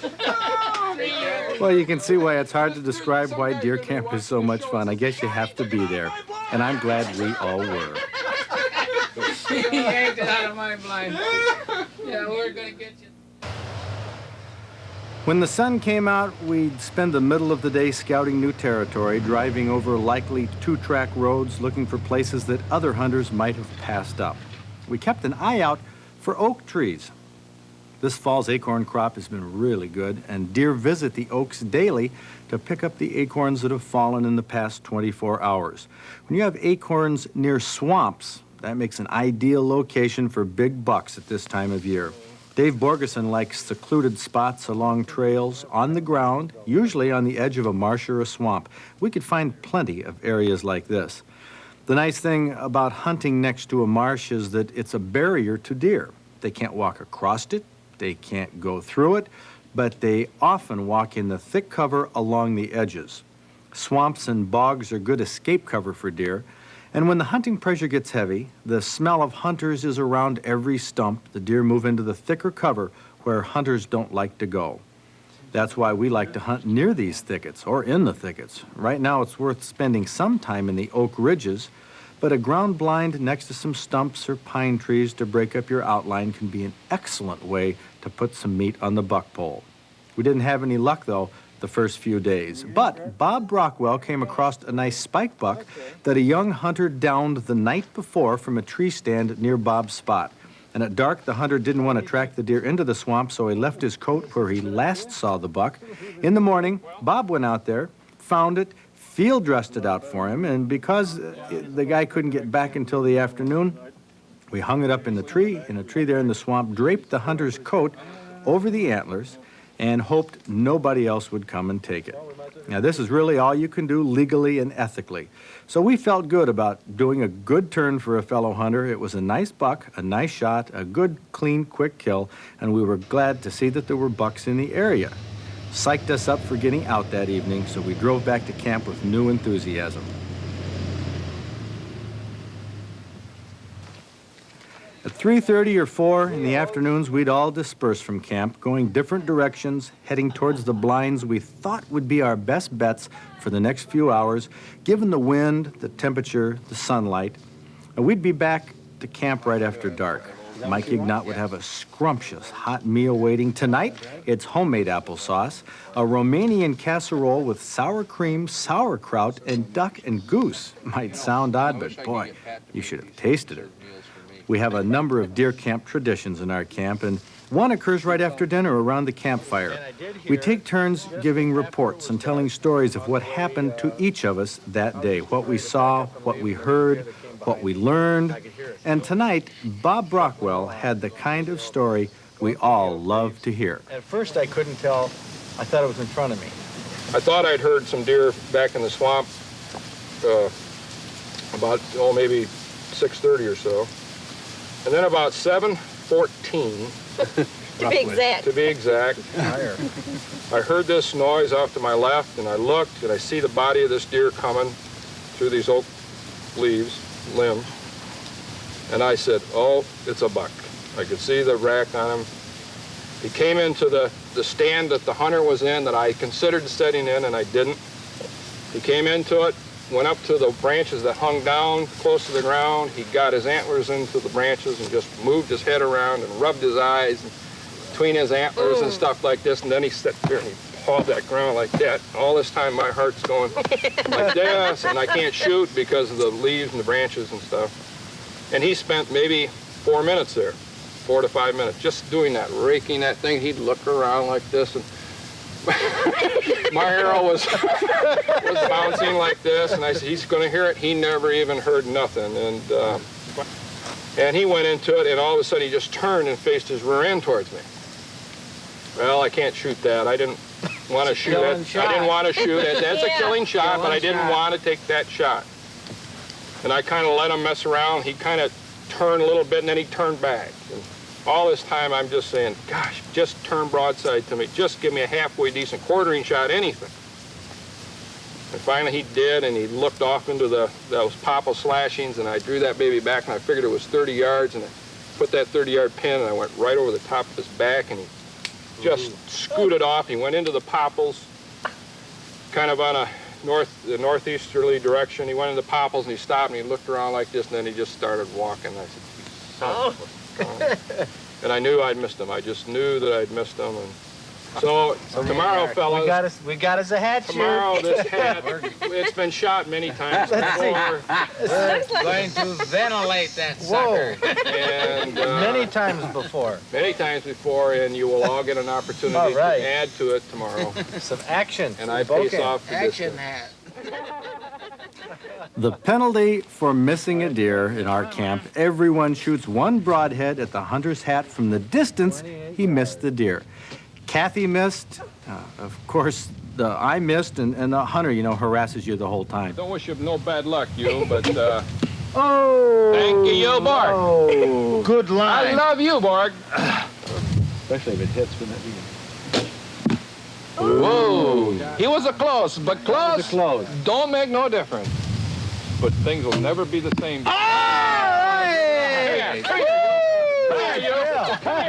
3 years. Well, you can see why it's hard to describe why deer camp is so much fun. I guess you have to be there, and I'm glad we all were. He yanked it out of my blind. Yeah, we're gonna get you. When the sun came out, we'd spend the middle of the day scouting new territory, driving over likely two-track roads, looking for places that other hunters might have passed up. We kept an eye out for oak trees. This fall's acorn crop has been really good, and deer visit the oaks daily to pick up the acorns that have fallen in the past 24 hours. When you have acorns near swamps, that makes an ideal location for big bucks at this time of year. Dave Borgeson likes secluded spots along trails, on the ground, usually on the edge of a marsh or a swamp. We could find plenty of areas like this. The nice thing about hunting next to a marsh is that it's a barrier to deer. They can't walk across it, they can't go through it, but they often walk in the thick cover along the edges. Swamps and bogs are good escape cover for deer, and when the hunting pressure gets heavy, the smell of hunters is around every stump. The deer move into the thicker cover where hunters don't like to go. That's why we like to hunt near these thickets or in the thickets. Right now it's worth spending some time in the oak ridges, but a ground blind next to some stumps or pine trees to break up your outline can be an excellent way to put some meat on the buck pole. We didn't have any luck, though, the first few days. But Bob Brockwell came across a nice spike buck that a young hunter downed the night before from a tree stand near Bob's spot. And at dark, the hunter didn't want to track the deer into the swamp, so he left his coat where he last saw the buck. In the morning, Bob went out there, found it, field dressed it out for him, and because the guy couldn't get back until the afternoon, we hung it up in a tree there in the swamp, draped the hunter's coat over the antlers, and hoped nobody else would come and take it. Now, this is really all you can do legally and ethically. So we felt good about doing a good turn for a fellow hunter. It was a nice buck, a nice shot, a good, clean, quick kill, and we were glad to see that there were bucks in the area. Psyched us up for getting out that evening, so we drove back to camp with new enthusiasm. At 3:30 or 4 in the afternoons, we'd all disperse from camp, going different directions, heading towards the blinds we thought would be our best bets for the next few hours, given the wind, the temperature, the sunlight. And we'd be back to camp right after dark. Mike Ignat would have a scrumptious hot meal waiting. Tonight, it's homemade applesauce, a Romanian casserole with sour cream, sauerkraut, and duck and goose. Might sound odd, but boy, you should have tasted it. We have a number of deer camp traditions in our camp, and one occurs right after dinner around the campfire. We take turns giving reports and telling stories of what happened to each of us that day, what we saw, what we heard, what we learned. And tonight, Bob Brockwell had the kind of story we all love to hear. At first I couldn't tell. I thought it was in front of me. I thought I'd heard some deer back in the swamp about, maybe 6:30 or so. And then about 7:14, to be exact, I heard this noise off to my left, and I looked, and I see the body of this deer coming through these oak limbs, and I said, oh, it's a buck. I could see the rack on him. He came into the stand that the hunter was in that I considered setting in, and I didn't. He came into it, went up to the branches that hung down close to the ground. He got his antlers into the branches and just moved his head around and rubbed his eyes between his antlers and stuff like this. And then he sat there and he pawed that ground like that. All this time my heart's going like this, and I can't shoot because of the leaves and the branches and stuff. And he spent maybe 4 minutes there, 4 to 5 minutes, just doing that, raking that thing. He'd look around like this, and my arrow was bouncing like this, and I said, he's going to hear it. He never even heard nothing. And he went into it, and all of a sudden he just turned and faced his rear end towards me. Well, I can't shoot that. I didn't want to shoot it. I didn't want to shoot it. That's a killing shot, but I didn't want to take that shot. And I kind of let him mess around. He kind of turned a little bit, and then he turned back. And all this time, I'm just saying, gosh, just turn broadside to me. Just give me a halfway decent quartering shot, anything. And finally he did, and he looked off into those popple slashings, and I drew that baby back, and I figured it was 30 yards, and I put that 30-yard pin, and I went right over the top of his back, and he just scooted off. He went into the popples, kind of on a northeasterly direction. He went into the popples, and he stopped, and he looked around like this, and then he just started walking. I said, son of a... And I knew I'd missed him. I just knew that I'd missed him. And so tomorrow, fellas, we got us a hat shoot. Tomorrow, this hat, it's been shot many times before. We're going to ventilate that sucker. And, many times before. Many times before, and you will all get an opportunity to add to it tomorrow. Some action. And I face off for action hat. The penalty for missing a deer in our camp, everyone shoots one broadhead at the hunter's hat from the distance he missed the deer. Kathy missed, of course, I missed, and the hunter, harasses you the whole time. Don't wish you no bad luck, you, but, Oh! thank you, Borg. Oh, good line. I love you, Borg. Especially if it hits from that beginning. Whoa! He was a close, but close don't make no difference. But things will never be the same. All right!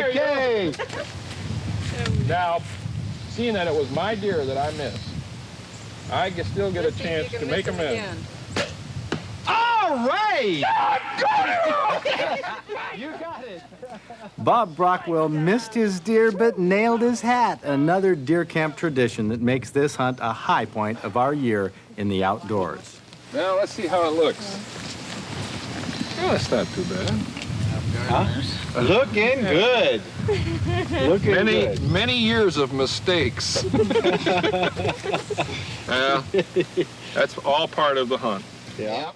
Okay. Now, seeing that it was my deer that I missed, I can still get a chance to make amends. All right! You got it. Bob Brockwell missed his deer but nailed his hat. Another deer camp tradition that makes this hunt a high point of our year in the outdoors. Now, let's see how it looks. Well, that's not too bad. Huh? Looking good. Looking good. Many years of mistakes. Well, that's all part of the hunt. Yeah.